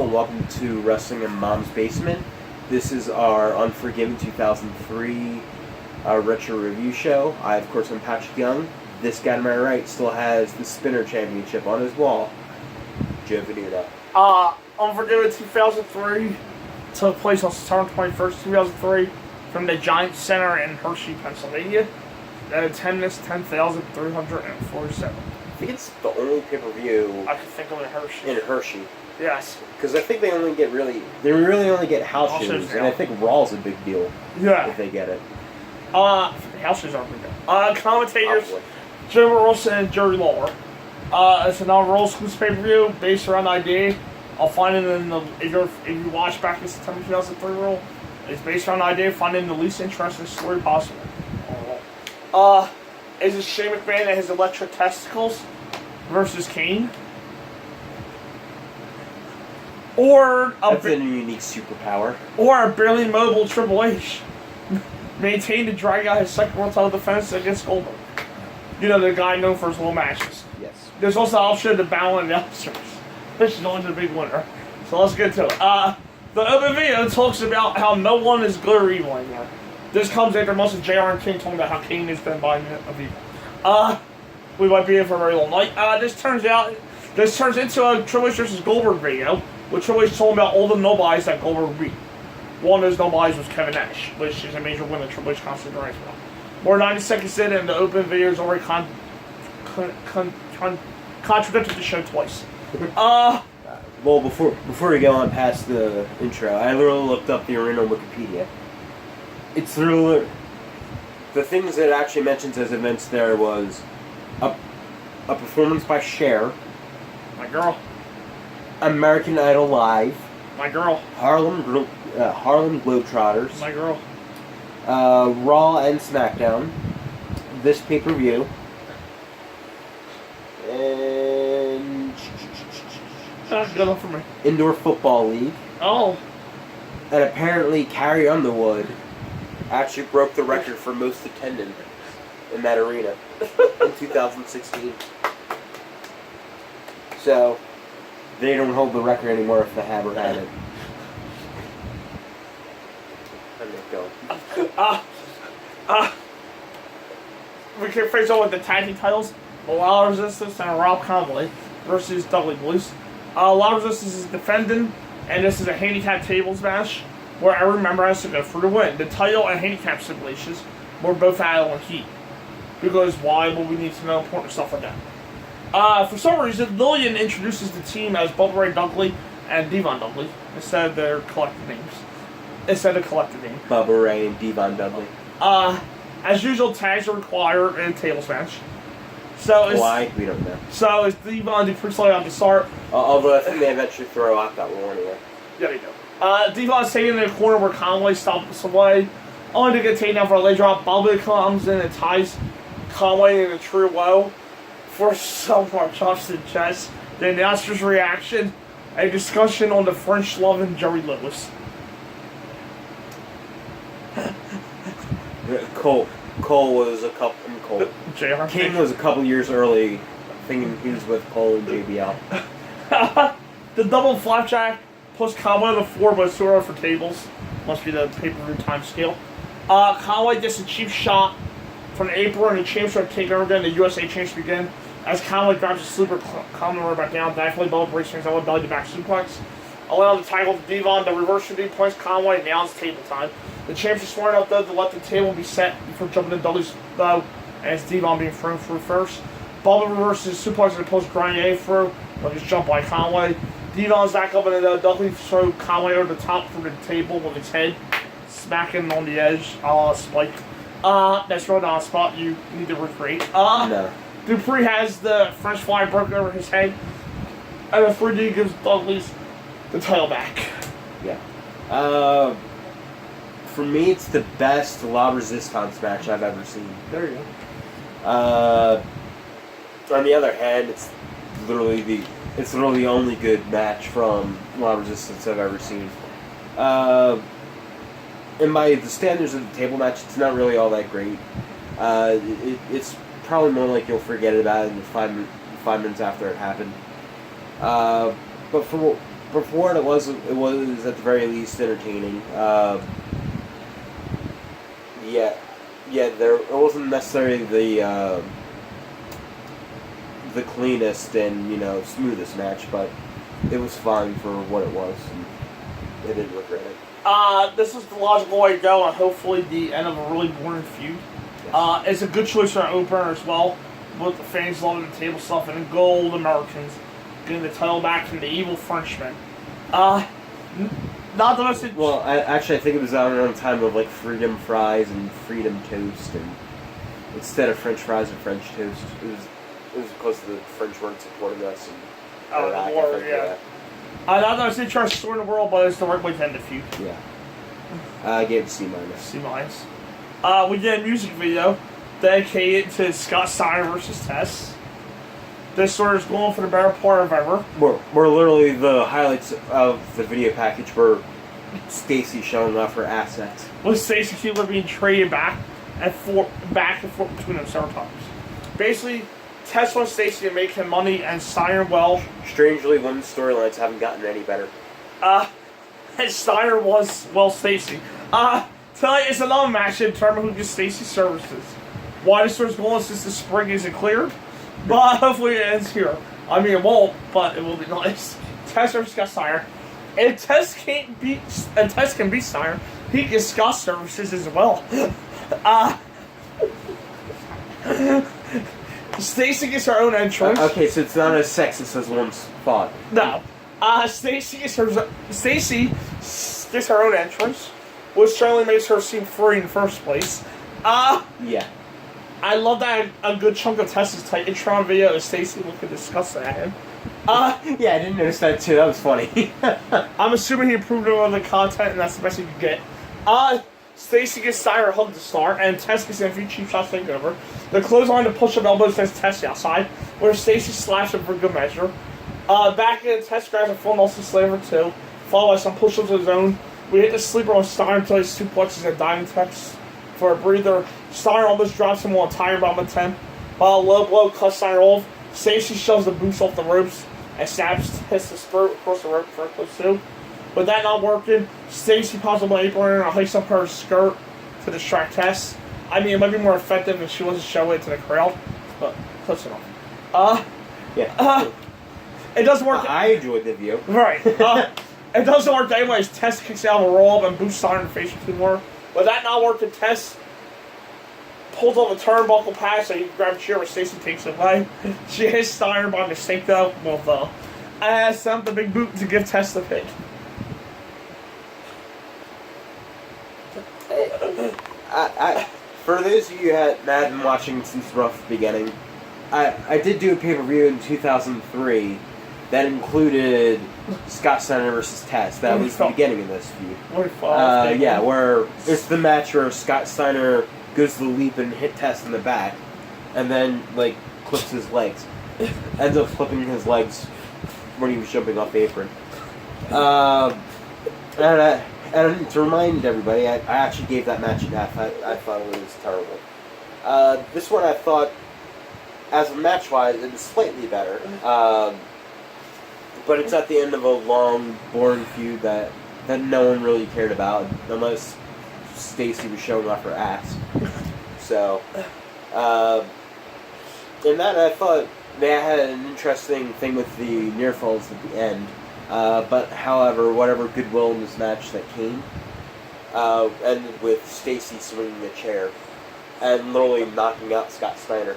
and welcome to Wrestling in Mom's Basement. This is our Unforgiven 2003 retro review show. I, of course, am Patrick Young. This guy to my right still has the Spinner Championship on his wall. Joe Venuto. Unforgiven 2003 took place on September 21st, 2003 from the Giant Center in Hershey, Pennsylvania. The attendance 10,347. I think it's the only pay-per-view I can think of in Hershey. Yes. Because I think they really only get house shows, and I think Raw's a big deal. Yeah. If they get it. House shows aren't big deal. Commentators, Jim Wilson and Jerry Lawler. It's an overall exclusive pay-per-view based around the idea. I'll find it in the if you watch back in September 2003 rule. It's based around the idea of finding the least interesting story possible. Is it Shane McMahon and his electric testicles versus Kane? Or that's a unique superpower. Or a barely mobile Triple H maintained to drag out his second world title defense against Goldberg. You know, the guy known for his low matches. Yes. There's also the option of the Battle of the Elsters, which is always a big winner. So let's get to it. The open video talks about how no one is good or evil anymore. This comes after most of JR and King talking about how Kane has been buying of evil. We might be in for a very long night. This turns into a Triple H versus Goldberg video, with Triple H talking about all the nobodies that Goldberg beat. One of those nobodies was Kevin Nash, which is a major win that Triple H constantly drives about. More 90 seconds in, and the open video is already contradicted the show twice. Well, before we go on past the intro, I literally looked up the arena on Wikipedia. It's literally the things that it actually mentions as events there was a performance by Cher, my girl, American Idol Live, my girl, Harlem Globetrotters, my girl, Raw and SmackDown, this pay-per-view, and that's good enough for me. Indoor Football League. Oh. And apparently Carrie Underwood actually broke the record for most attendance in that arena in 2016. So, they don't hold the record anymore if the Hammer had it. We can face on with the tag team titles. Wild Resistance and Rob Conway versus Dudley Blues. Wild Resistance is defending, and this is a handicap tables match where every member has to go for the win. The title and handicap stipulations were both added on Heat. Because why would we need to know important stuff like that? For some reason, Lillian introduces the team as Bubba Ray Dudley and Devon Dudley instead of their collective names. Bubba Ray and Devon Dudley. As usual, tags are required in a tables match. So why? We don't know. So is Devon pretty slowly on the start. Although I think they eventually throw out that rule anyway. Yeah, they do. Devon's taken in the corner where Conway stops away. Only to get taken down for a leg drop. Bubba comes in and ties Conway in a true low for some more chops to the chest. The announcer's reaction, a discussion on the French loving Jerry Lewis. Cole was a couple. King was a couple years early, thinking he was with Cole and JBL. The double flapjack plus Conway on the floor, but it's too early for tables. Must be the pay-per-view time scale. Conway gets a cheap shot from the apron, and the champs are taking over again. The USA champs begin. As Conway grabs a sleeper, Conway back down. Thankfully, both bracing out with belly to back suplex. Allowing the tackle to Devon. The reverse should be points Conway. Now it's table time. The champs are smart enough, though, to let the table be set before jumping to Dudley's though. And it's Devon being thrown through first. Bubba reverses suplex and post grinding through, but it's jumped by Conway. Devon's back up, and then Dudley throw Conway over the top from the table with his head, smacking on the edge, Spike. That's right on a spot you need to recreate. No. Dupree has the French fly broken over his head, and the 3D gives Dudley's the title back. Yeah. For me, it's the best La Resistance match I've ever seen. There you go. On the other hand, it's literally the only good match from La Resistance I've ever seen. And by the standards of the table match, it's not really all that great. It's probably more like you'll forget about it in the five minutes after it happened. But for what it was at the very least entertaining. It wasn't necessarily the cleanest and smoothest match, but it was fine for what it was, and I didn't regret it. This is the logical way to go, and hopefully the end of a really boring feud. Yes. It's a good choice for an opener as well, with the fans loving the table stuff and the gold Americans getting the title back from the evil Frenchmen. Not the most. Well, I think it was around time of like freedom fries and freedom toast, and instead of French fries and French toast, it was because the French weren't supporting us. And the war, yeah. Not the most interesting story in the world, but it's the right way to end the feud. Yeah. I gave it C-. C-. We did a music video dedicated to Scott Steiner versus Tess. This sort is going for the better part of ever. We're literally the highlights of the video package were Stacy showing off her assets. With Stacy Keebler being traded back and forth between them several times. Basically, Tess wants Stacy to make him money, and Steiner, well... Strangely, women's storylines haven't gotten any better. And Steiner was, well, Stacy. Tonight is another match to determine who gets Stacy's services. Why this story's going since the spring isn't cleared, but hopefully it ends here. I mean, it won't, but it will be nice. Tess versus Scott Steiner. If Tess can beat Steiner, he gets Scott's services as well. Stacy gets her own entrance. Okay, so it's not as sexist as once thought. No. Stacy gets her own entrance, which certainly makes her seem free in the first place. Yeah. I love that a good chunk of Tess's Titantron video is Stacy looking disgusted at him. Yeah, I didn't notice that too. That was funny. I'm assuming he improved on the content, and that's the best he could get. Stacy gets Steiner a hug to start, and Tess gets in a few cheap shots to take over. The clothesline to push up elbows sends Tess outside, where Stacy slaps him for good measure. Back in, Tess grabs a full Nelson Slaver too, followed by some push-ups of his own. We hit the sleeper on Steiner until he suplexes and diving techs for a breather. Steiner almost drops him on a tire bomb attempt, while a low blow cuts Steiner off. Stacy shoves the boots off the ropes and stabs Tess the spurt across the rope for a close two. With that not working, Stacy pops up an apron and hikes up her skirt to distract Tess. I mean, it might be more effective if she wants to show it to the crowd, but close enough. Yeah. It doesn't work. I enjoyed the view. Right. It doesn't work anyways. Tess kicks out of a roll-up and boosts Steiner in the face for 2 more. With that not working, Tess pulls off a turnbuckle pass and he grabs a chair where Stacy takes it away. She hits Steiner by mistake though. Well, and sent up the big boot to give Tess the pick. For those of you who had been watching since the rough beginning, I did do a pay-per-view in 2003 that included Scott Steiner versus Tess. That was the beginning of this feud. Where it's the match where Scott Steiner goes to the leap and hit Tess in the back, and then clips his legs. Ends up flipping his legs when he was jumping off the apron. And to remind everybody, I actually gave that match an F. I thought it was terrible. This one I thought, as a match-wise, it was slightly better. But it's at the end of a long, boring feud that no one really cared about, unless Stacy was showing off her ass. So, in that I thought they had an interesting thing with the near falls at the end. But however, whatever goodwill in this match that came, ended with Stacy swinging the chair and literally knocking out Scott Steiner.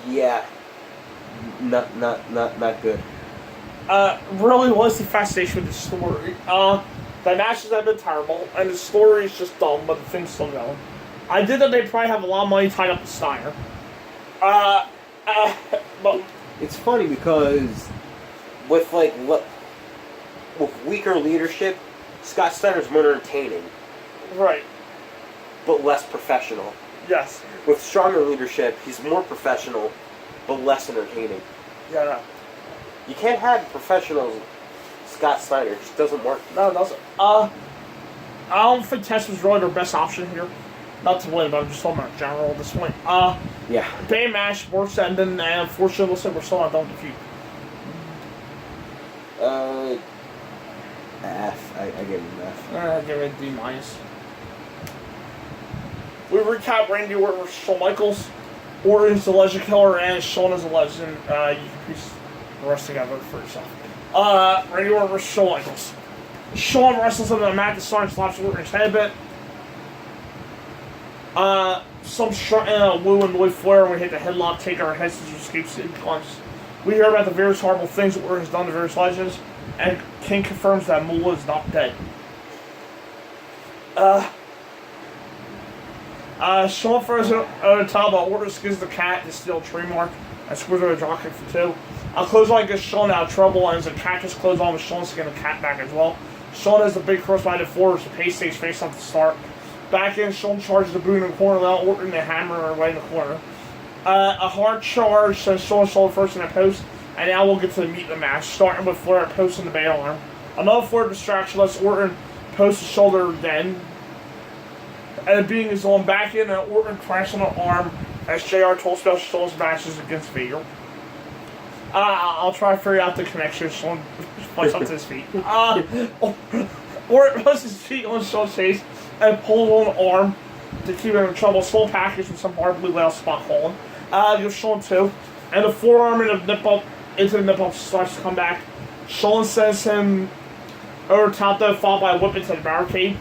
Yeah, not good. Really was the fascination with the story. The matches have been terrible, and the story is just dumb, but the thing's still going. I did that they probably have a lot of money tied up with Steiner. But it's funny because with weaker leadership, Scott Steiner's more entertaining. Right. But less professional. Yes. With stronger leadership, he's more professional, but less entertaining. Yeah, no. You can't have professional Scott Steiner. It just doesn't work. No, it doesn't. I don't think Tess was really their best option here. Not to win, but I'm just talking about general at this point. Yeah. Bad match, worse ending, and unfortunately, looks like we're still not done with the feud. I gave him that. I give it a D minus. We recap Randy Orton versus Shawn Michaels. Orton's the legend killer and Shawn is a legend. You can piece the rest together for yourself. Randy Orton versus Shawn Michaels. Shawn wrestles him in the mat to start and slaps Orton's head a bit. Some shot in a woo and Lloyd Flair when we hit the headlock, take our heads as we escape sequence. We hear about the various horrible things that Orton has done to various legends, and King confirms that Moolah is not dead. Shawn throws it over the top, but Orton skins the cat to steal a trademark and screws over a dropkick for 2. Clothesline gets Shawn out of trouble, and as a cactus clothesline with Shawn skin the cat back as well. Shawn has the big crossbody forward, so Pace stays face up to start. Back in, Shawn charges the boot in the corner, without Orton the hammer right in the corner. A hard charge sends Shawn shoulder first in the post, and now we'll get to the meat of the match, starting with Flair posting the bail arm. Another Flair distraction lets Orton post his shoulder again, and being his own back in, and Orton crashes on the arm as JR told Special Shawn's matches against Vader. I'll try to figure out the connection. Shawn fights up to his feet. Orton puts his feet on Shawn's face and pulls on the arm to keep him in trouble. Small package with some hard blue layout spot calling. Gives Shawn 2. And the forearm and the nip up into the nip up starts to come back. Shawn sends him over top though, followed by a whip into the barricade.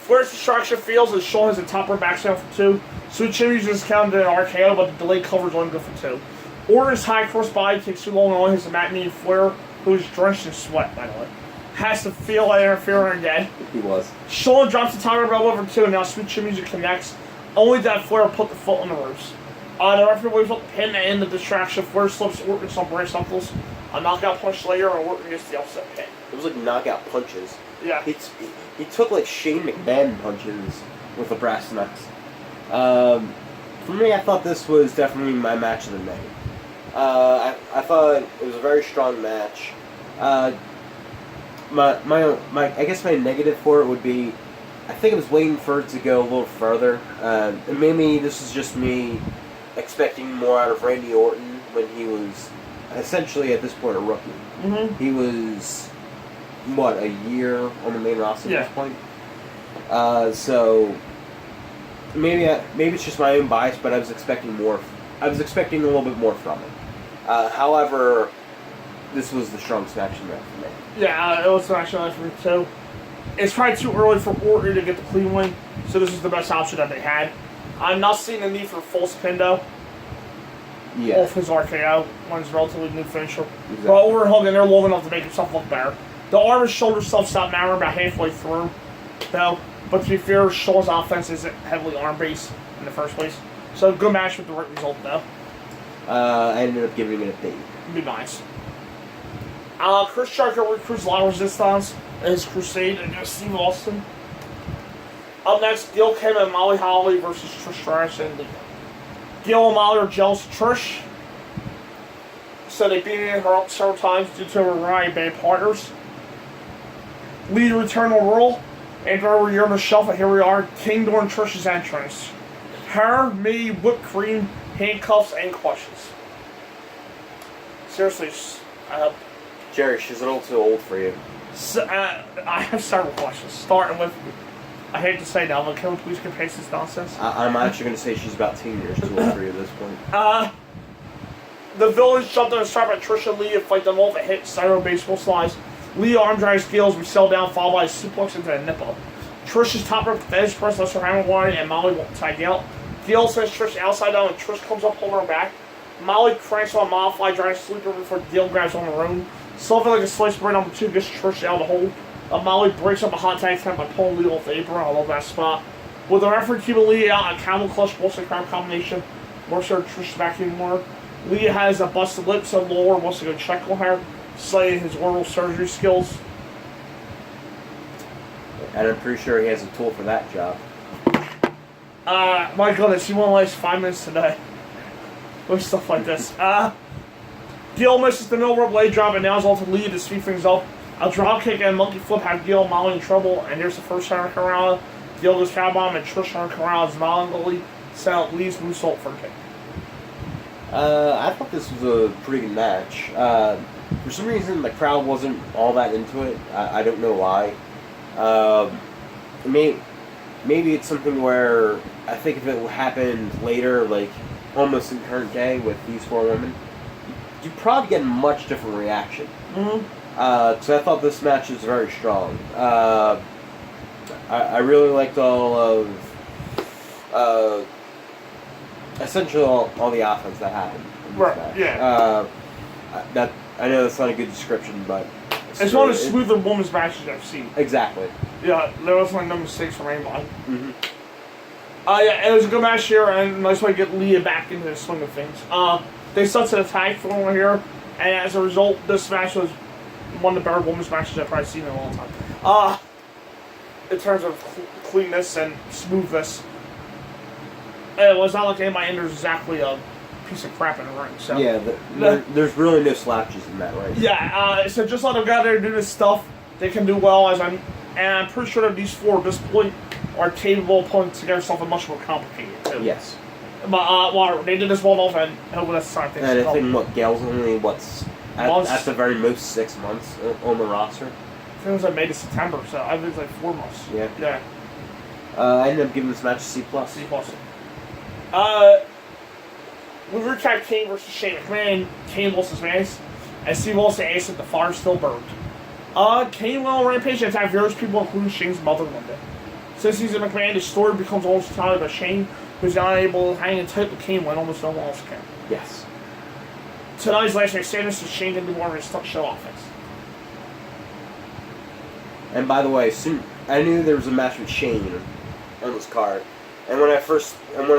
Flair's distraction fails as Shawn has a top rope backsail for 2. Sweet Jimmy uses count to an RKO, but the delayed coverage only good for 2. Orton's high cross body takes too long and only hits the mat, meaning Flair, who is drenched in sweat, by the way, has to feel like interfering again. He was. Shawn drops the timer bell over 2, and now Sweet Chin Music connects. Only that Flair put the foot on the ropes. The referee waves up the pin and the distraction. Flair slips Orton some brace knuckles. A knockout punch later, and Orton gets the upset pin. It was like knockout punches. Yeah. He took like Shane McMahon punches with the brass knucks. For me, I thought this was definitely my match of the night. I thought it was a very strong match. I guess my negative for it would be, I think I was waiting for it to go a little further. And maybe this is just me expecting more out of Randy Orton when he was essentially at this point a rookie. Mm-hmm. He was, what, a year on the main roster at this point? So maybe it's just my own bias, but I was expecting more. I was expecting a little bit more from it. However, this was the strongest match in there for me. Yeah, it was the match for me too. It's probably too early for Orton to get the clean win, so this is the best option that they had. I'm not seeing the need for a false pin though. Yeah. Off his RKO, one's relatively new finisher. Exactly. But Orton hung in there long enough to make himself look better. The arm and shoulder stuff stopped mattering about halfway through, though. But to be fair, Shaw's offense isn't heavily arm-based in the first place. So good match with the right result, though. I ended up giving it a B. It'd be nice. Chris Jericho recruits La Resistance in his crusade against Steve Austin. Up next, Gil Kim and Molly Holly versus Trish Stratus and Lita. Gil and Molly are jealous of Trish, so they beat her up several times due to a variety of bad partners. Lita returned to Raw, and over a year on the shelf, and here we are, King during Trish's entrance. Her, me, whipped cream, handcuffs, and questions. Seriously, Jerry, she's a little too old for you. So, I have several questions, starting with, I hate to say now, but can we please get past this nonsense? I'm actually going to say she's about 10 years too old for you at this point. The Village jumped on a strap at Trish and Lee to fight them off and hit Cyro baseball slides. Lee arm drags Gil's, we sell down, followed by a suplex into a nipple. Trish's top rope edge press lets her hammer wide, and Molly won't tie Gil. Gil sends Trish outside down, and Trish comes up holding her back. Molly cranks on Modify, drags sleeper before Gil grabs on the room. Something like a slice bread number 2 gets Trish out of the hole. Molly breaks up a hot tag attempt by pulling Lee off the apron. I love that spot. With the referee keeping Lee out, a camel clutch Boston Crab combination works her Trish back even more. Lee has a busted lip, so Lawler wants to go check on her, citing his oral surgery skills. And I'm pretty sure he has a tool for that job. My goodness, he won't last 5 minutes today. With stuff like this. Gil misses the middle rope leg drop, and now is all to Lee to speed things up. A drop kick and monkey flip have Gil and Molly in trouble, and there's the first Hurricane Corral. Gil goes cow bomb, and Trish Hurricane Corral is violently set out Lee's moonsault for a kick. I thought this was a pretty good match. For some reason, the crowd wasn't all that into it. I don't know why. Maybe it's something where I think if it happened later, like almost in current day with these four women, you'd probably get a much different reaction. Mm-hmm. Because I thought this match was very strong. I really liked all of essentially all the offense that happened in this match. Yeah. That I know that's not a good description, but it's one of the smoother women's matches I've seen. Exactly. Yeah, there wasn't no mistakes from anybody. Mm-hmm. Yeah, it was a good match here, and a nice way to get Leah back into the swing of things. They started a tag for one here, and as a result, this match was one of the better women's matches I've probably seen in a long time. In terms of cleanness and smoothness, it was not like anybody enters exactly a piece of crap in the ring. So yeah, there's really no slouches in that ring. Yeah, so just let them go out there and do this stuff. They can do well, and I'm pretty sure that these four at this point are capable of putting together something much more complicated too. Yes. But well, they did this one off, and hopefully that's the time things. And I think Gail's only at the very most 6 months on the roster. I think it was like May to September, so I think it's like 4 months. Yeah. Yeah. I ended up giving this match a C+. C+. We recap Kane versus Shane McMahon. Kane lost his mask, and Steve Austin asked that the fire still burned. Kane went on Rampage and attacked various people, including Shane's mother one day. Since he's a McMahon, his story becomes almost entirely about Shane, who's not able to hang in tight with Kane when almost no one else can. Yes. Tonight's last man standing, so Shane can do more of his stunt show offense. And by the way, I knew there was a match with Shane on this card, and when I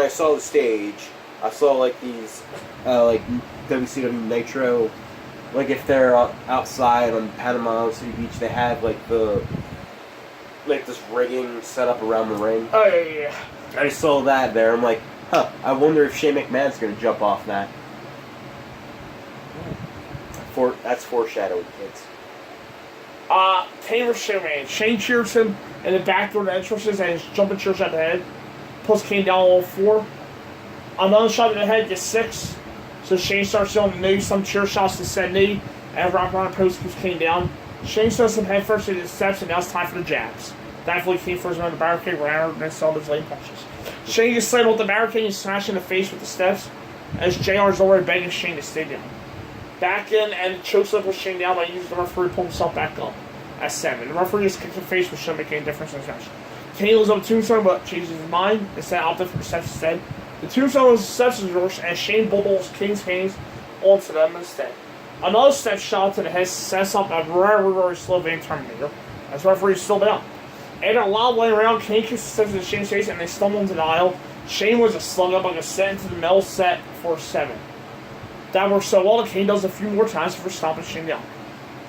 saw the stage, I saw like these like WCW Nitro, like if they're outside on Panama City Beach, they have like this rigging set up around the ring. Oh yeah. I saw that there. I'm like, I wonder if Shane McMahon's gonna jump off that. That's foreshadowing, kids. Kane versus Shane McMahon. Shane cheers him in the back door of the entrances and his jumping chairs at the head. Pulls Kane down all 4. Another shot in the head gets 6. So Shane starts doing the knee, some chair shots to said knee, and rock around post keeps Kane down. Shane starts him head first into the steps, and now it's time for the jabs. Thankfully, Kane first around the barricade, ran and then saw his lane punches. Shane gets slammed with the barricade and smashed in the face with the steps, as JR is already begging Shane to stay down. Back in and chokes up with Shane down by using the referee to pull himself back up at 7. The referee just kicks the face, which shouldn't make any difference in this match. Kane looks up a tombstone, but changes his mind and set opted for the steps instead. The tombstone was the steps reverse, and Shane bulldogs Kane's hands onto them instead. Another step shot to the head sets up a very slow Van Terminator, as the referee is still down. After a loud way around, Kane kicks the steps into Shane's face, and they stumble into the aisle. Shane was a slug up like a set into the metal set for 7. That works so well that Kane does a few more times before stomping Shane down.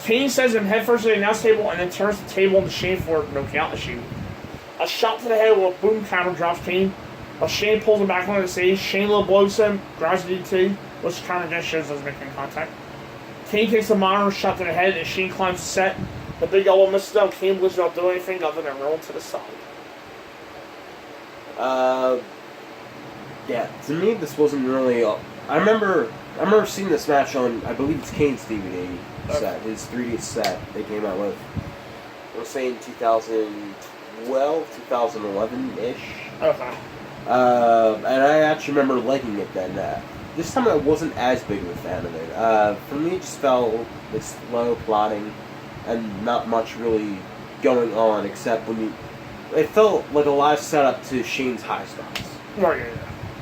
Kane sends him headfirst to the announce table and then turns the table into Shane for no count issue. A shot to the head with a boom counter drops Kane, but Shane pulls him back onto the stage. Shane little blows him, grabs the DT, which counter against shows doesn't make any contact. Kane takes a monitor shot to the head and Shane climbs the set. The big yellow misses down. Kane believes not doing anything other than rolling to the side. Yeah, to me this wasn't really. I remember seeing this match on, I believe it's Kane's DVD set, his 3D set they came out with. I was saying 2012, 2011-ish. Okay. And I actually remember liking it then. This time I wasn't as big of a fan of it. For me, it just felt like slow plotting and not much really going on except it felt like a lot of setup to Shane's high spots. Right,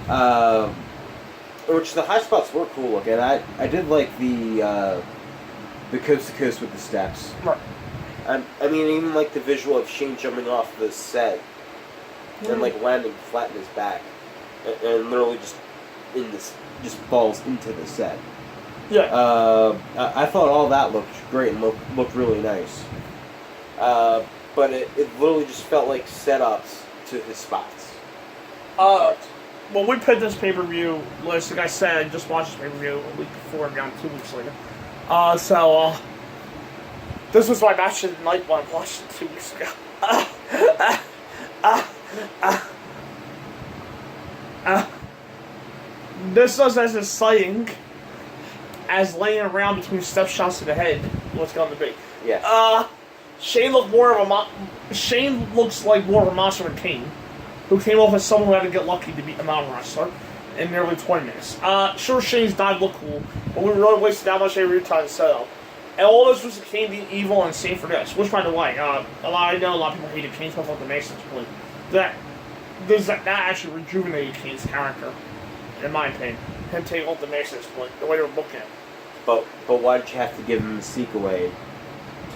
yeah. Which the high spots were cool looking. I did like the coast to coast with the steps. Right. I mean, even like the visual of Shane jumping off the set and like landing flat in his back, and literally just falls into the set. Yeah. I thought all that looked great and looked really nice. But it literally just felt like setups to his spots. Well, we picked this pay-per-view list. Like I said, I just watched this pay-per-view a week before and down 2 weeks later. This was my match of the night when I watched it 2 weeks ago. This was as exciting as laying around between step shots to the head. What's going to be? Yeah. Shane looks like more of a monster than Kane, who came off as someone who had to get lucky to beat a mountain wrestler in nearly 20 minutes. Sure, Shane's dive looked cool, but we really wasted that much every time to set up. And all this was Kane being evil and insane for this. Which, by the way, I know a lot of people hated Kane stuff like the Masons, but that actually rejuvenated Kane's character, in my opinion. Him taking off the Masons, the way they were booking him. But why did you have to give him the seek away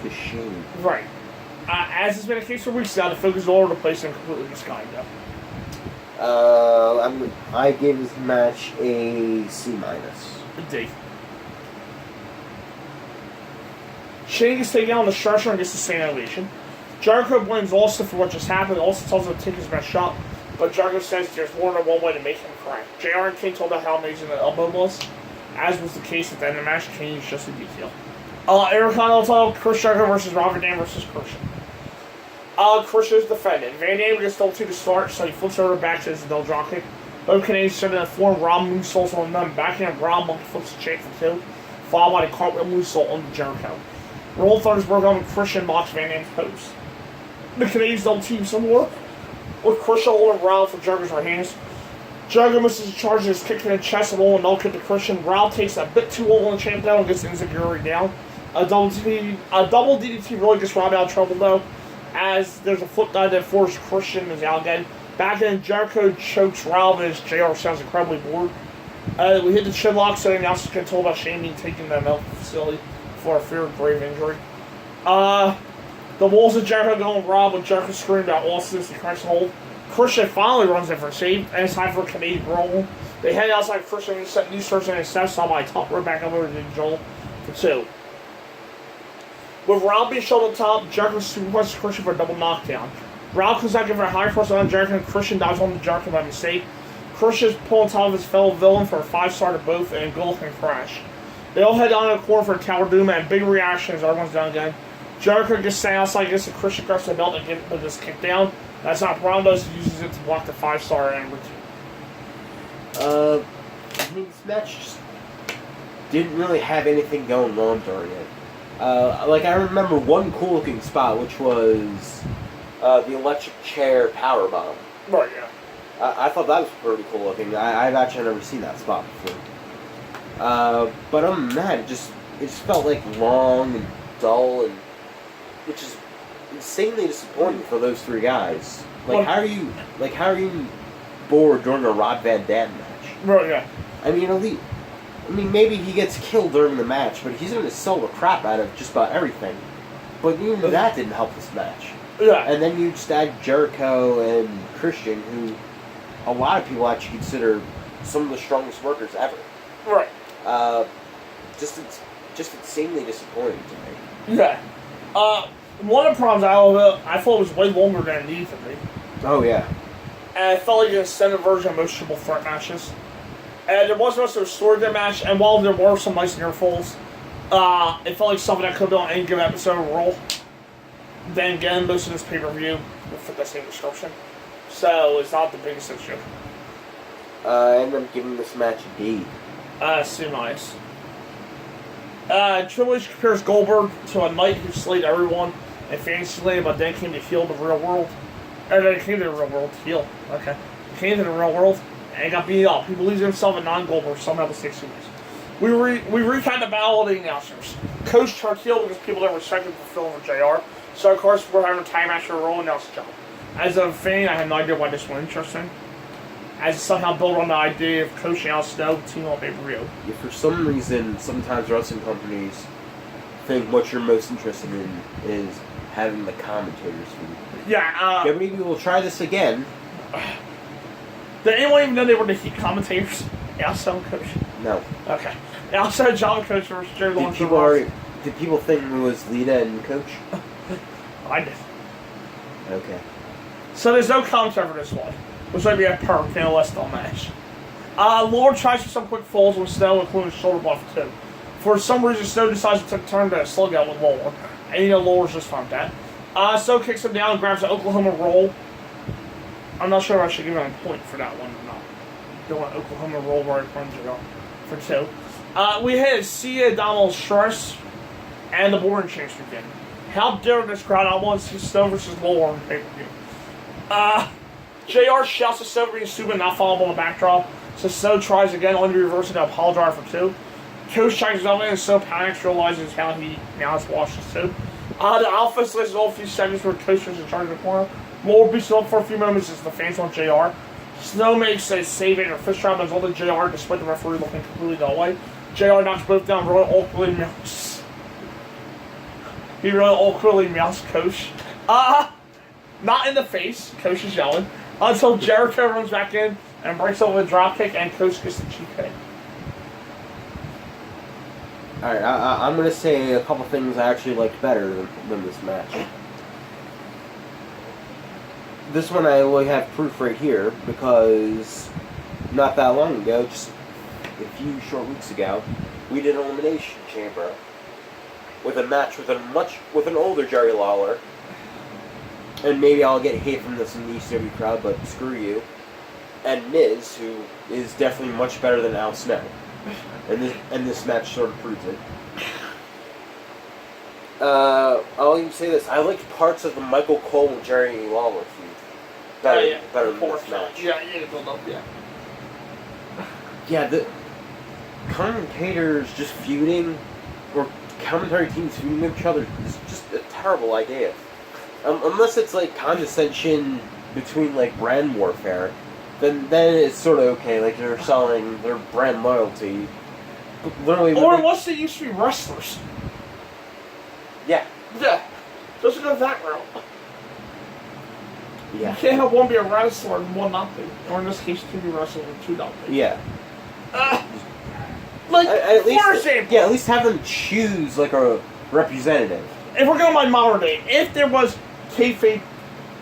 to Shane? Right. As has been the case for weeks now, the focus is all over the place and completely misguided. I gave this match a C-. D. Shane gets taken out on the stretcher and gets the same elevation. Jericho blames Austin for what just happened. Austin tells him to take his best shot, but Jericho says there's more than one way to make him cry. JR and King told him how amazing the elbow was, as was the case at the end of the match. King is just a detail. Eric Continental, Chris Jericho versus Robert Van Dam versus Christian. Christian is defended. Van Dam gets told to start, so he flips over back to his double dropkick. Both Canadians started to form Rob moonsaults on them. Backhand Rob monkey flips the chain for two, followed by the cartwheel moonsault on Jericho. Roll Thundersburg on Christian blocks Van Dam's pose. The Canadians double team some more, with Christian holding Rob for Jericho's right hands. Jericho misses a charge and is kicked in the chest and roll and no kick to Christian. Rob takes a bit too long on the champ down and gets Enziguri down. A double DDT really gets Rob out of trouble though, as there's a flip dive that forces Christian is out again. Back then, Jericho chokes Rob as JR sounds incredibly bored. We hit the chin lock, so the announcers can tell about Shane being taken to the medical facility for a fear of grave injury. The walls of Jericho go on Rob with Jericho screaming about Austin as he cranks the hold. Christian finally runs in for a save, and it's time for a Canadian roll. They head outside Christian and set new starts in his steps, followed by top row back over to Joel for two. With Rob being shoved on top, Jericho superplexes Christian for a double knockdown. Rob comes out giving a high cross on Jericho, and Christian dives on the Jericho by mistake. Christian's pulling on top of his fellow villain for a 5-star to both, and Gulf and crash. They all head down to the corner for a Tower Doom, and big reaction as everyone's down again. Jericho gets sent outside against the Christian grabs the belt and gets kicked down. That's not a problem, though, he uses it to block the 5-star and I mean, this match just didn't really have anything going on during it. I remember one cool looking spot, which was the electric chair powerbomb. Right, yeah. I thought that was pretty cool looking. I've actually never seen that spot before. But other than that, it just felt like long and dull, and which is insanely disappointing for those three guys. How are you bored during a Rob Van Dam match? Right, yeah. I mean, maybe he gets killed during the match, but he's going to sell the crap out of just about everything. But even that didn't help this match. Yeah. And then you just add Jericho and Christian, who a lot of people actually consider some of the strongest workers ever. Right. Just insanely disappointing to me. Yeah. One of the problems I thought it was way longer than it needed to be. Oh, yeah. And I felt like an extended version of most triple threat matches. And there wasn't much of a story to the match, and while there were some nice near falls, it felt like something that could have been on any given episode of Raw. Then again, most of this pay-per-view will fit that same description. So it's not the biggest issue. I ended up giving this match a D. C-. Triple H compares Goldberg to a knight who slayed everyone in fantasy land, but then came to heal the real world. Or then came to the real world to heal. Okay. He came to the real world and got beat up. He believes in himself and non-Goldberg somehow the 60 minutes. We recount the battle of the announcers. Coach turned heel because people didn't respect him for filling for JR. So of course we're having a time match for a role announcer job. As a fan, I have no idea why this was interesting. As it somehow built on the idea of Coach and Al Snow team on pay-per-view. Yeah, for some reason, sometimes wrestling companies think what you're most interested in is having the commentators for you. Yeah, maybe we'll try this again. Did anyone even know they were the Heat commentators? Al Snow and Coach? No. Okay. Al Snow, John Coach versus Jerry Lawrence. Did people think it was Lita and Coach? I did. Okay. So there's no commentary for this one, which might be a perk in a less dull match. Lord tries for some quick falls with Snow, including a shoulder block for two. For some reason, Snow decides to turn to a slug out with Lord, and Lord's just fine with that. Snow kicks him down and grabs an Oklahoma roll. I'm not sure if I should give him a point for that one or not. doing Oklahoma roll right from JR for 2. We had Sia Donald Strauss and the Boring Champs begin. How dare this crowd? I want to see Snow versus Lawler on pay-per-view. JR shouts at Snow being stupid, not followed on the backdrop. So Snow tries again, only reversing to apologize for 2. Coach checks his and so panics, realizes how he now has lost his 2. The Alpha slices all a few seconds where Coach was in charge of the corner. Lawler beats him up for a few moments as the fans want JR. Snow makes a save and a fist trap and holding JR despite the referee looking completely the way. JR knocks both down really awkwardly meows. He really awkwardly meows Coach. Not in the face. Coach is yelling. Until Jericho runs back in and breaks over the dropkick and Coach gets the cheap hit. Alright, I'm going to say a couple things I actually liked better than this match. This one I only have proof right here because not that long ago, just a few short weeks ago, we did an Elimination Chamber with a match with an older Jerry Lawler. And maybe I'll get hate from this in the ECW crowd, but screw you. And Miz, who is definitely much better than Al Snow. And this match sort of proves it. I'll even say this. I liked parts of the Michael Cole and Jerry Lawler feud better than this match. Yeah, build up, yeah. Yeah, the commentators just feuding, or commentary teams feuding with each other is just a terrible idea. Unless it's like condescension between like brand warfare, then it's sort of okay. Like they're selling their brand loyalty. But literally, or unless they used to be wrestlers. Yeah. Yeah. Doesn't go that route. Yeah. You can't have one be a wrestler and one not be. Or in this case, two be wrestlers and two not be. Yeah. Like, at least, for example. Yeah, at least have them choose like a representative. If we're going by modern day, if there was kayfabe,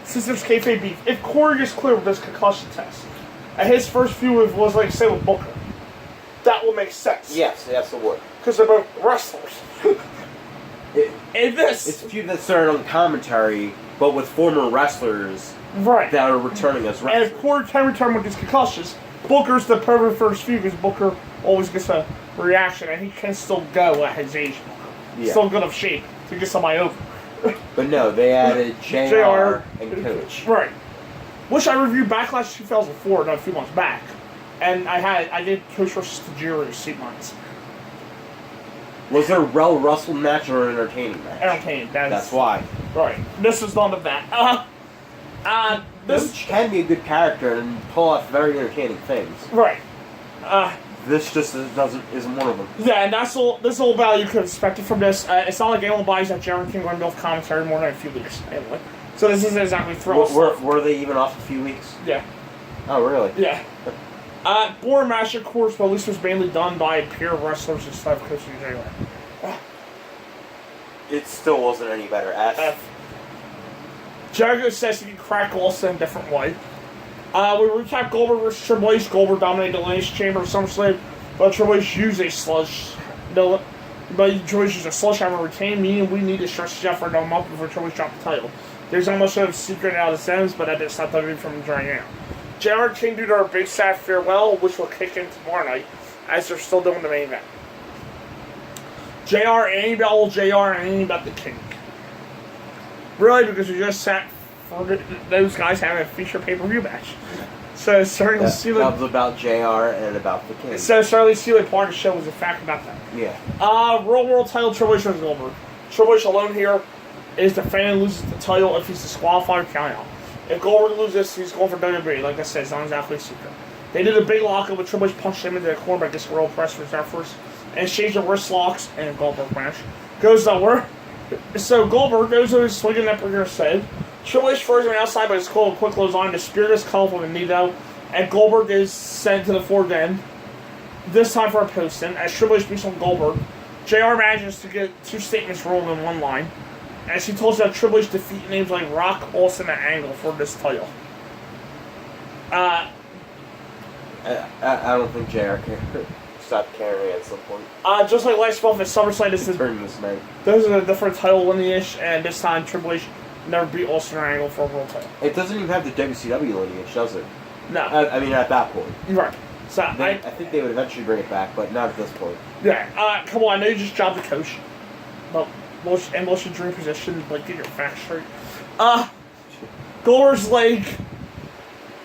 since there's kayfabe beef, if Corey gets clear with this concussion test, and his first feud was like, say, with Booker, that would make sense. Yes, it would. Because they're both wrestlers. It's a feud that started on commentary, but with former wrestlers that are returning as wrestlers. And if Corey can return with his concussions, Booker's the perfect first feud because Booker always gets a reaction, and he can still go at his age. Yeah. Still good of shape to get somebody over. But no, they added JR and Coach. Right. Which I reviewed Backlash 2004, a few months back. And I did Coach versus Tajiri seat lines. Was there a well-wrestled match or an entertaining match? Entertaining. That's why. Right. This is none of that. Coach can be a good character and pull off very entertaining things. Right. This just isn't one of them. Yeah, and that's all. This is all value you could have expected from this. It's not like anyone buys that Jaron King going to off commentary more than a few weeks anyway. So this isn't exactly throwing. Were they even off a few weeks? Yeah. Oh really? Yeah. Boring match, of course, but at least it was mainly done by peer wrestlers instead of coaching anyway. It still wasn't any better. Jericho says he can crack Austin in a different way. We recap Goldberg versus Triple H. Goldberg dominated the Elimination Chamber of SummerSlam, but Triple H used a sledgehammer to retain, meaning we need to stretch this out for another month before Triple H dropped the title. There's almost a secret out of the sense, but that didn't stop WWE from enjoying it. JR came due to our big sad farewell, which will kick in tomorrow night, as they're still doing the main event. JR ain't about old JR and ain't about the King. Really, because we just sat for those guys having a feature pay-per-view match. So it's starting to see that was about JR and about the King. So starting to see like part of the show was a fact about that. Yeah. Raw World title Triple H versus Goldberg. Triple H alone here is defending, loses the title if he's disqualified or count out. If Goldberg loses, he's going for WWE. Like I said, it's not exactly a secret. They did a big lockup with Triple H punched him into the corner by this Royal Press for his efforts and exchanged the wrist locks and Goldberg match. Goes nowhere. So Goldberg goes over swinging that we're said. Triple H throws him outside by his cold quick clothesline. The spear is called from the knee though, and Goldberg is sent to the fourth end. This time for a posting as Triple H beats on Goldberg. JR manages to get two statements rolled in one line, as he tells that Triple H defeat names like Rock, Austin, and Angle for this title. I don't think JR can stop caring at some point. Just like last month at SummerSlam, this is a different title lineage, and this time Triple H never beat Austin or Angle for a world title. It doesn't even have the WCW lineage, does it? No. I mean, at that point. Right. So I think they would eventually bring it back, but not at this point. yeah, come on, I know you just jobbed the coach. But most your dream position, like get your facts straight. Goldberg's leg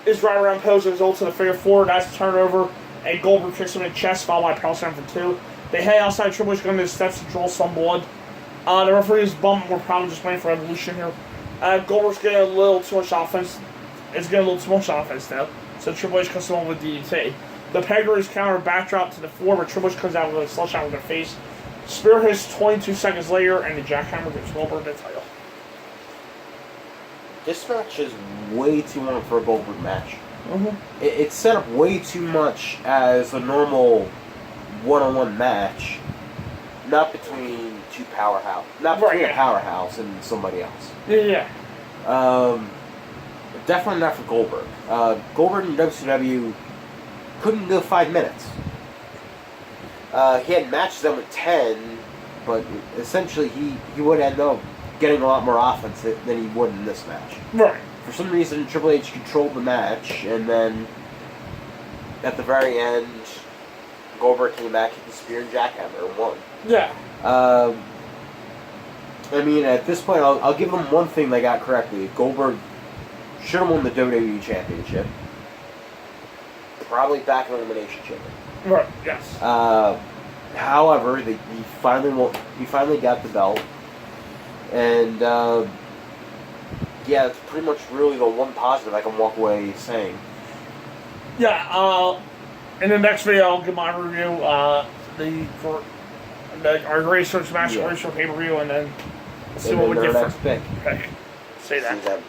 is right around Pose, results in a figure four, that's a turnover, and Goldberg kicks him in the chest, followed by a power slam for two. They head outside, Triple H going to the steps to draw some blood. The referee is bumped, we're probably just waiting for Evolution here. Goldberg's getting a little too much offense. It's getting a little too much offense though. So Triple H comes on with DDT. The pegger is counter backdrop to the floor, but Triple H comes out with a sledgehammer with their face. Spear hits 22 seconds later, and the jackhammer gives Goldberg the title. This match is way too long for a Goldberg match. Mm-hmm. It's set up way too much as a normal one-on-one match, not between two powerhouse, not between a powerhouse and somebody else. Yeah. Definitely not for Goldberg. Goldberg in WCW couldn't go 5 minutes. He had matches that went 10, but essentially he would end up getting a lot more offense than he would in this match. Right. For some reason, Triple H controlled the match, and then at the very end, Goldberg came back, hit the spear and jackhammer, and won. Yeah. I mean, at this point, I'll give them one thing they got correctly. Goldberg should have won the WWE Championship. Probably back in Elimination Chamber. Right. Yes. However, he finally got the belt, and yeah, it's pretty much really the one positive I can walk away saying. Yeah. In the next video, I'll give my review. Our greatest search match, greatest pay per view, and then see what we get next pick. Say that.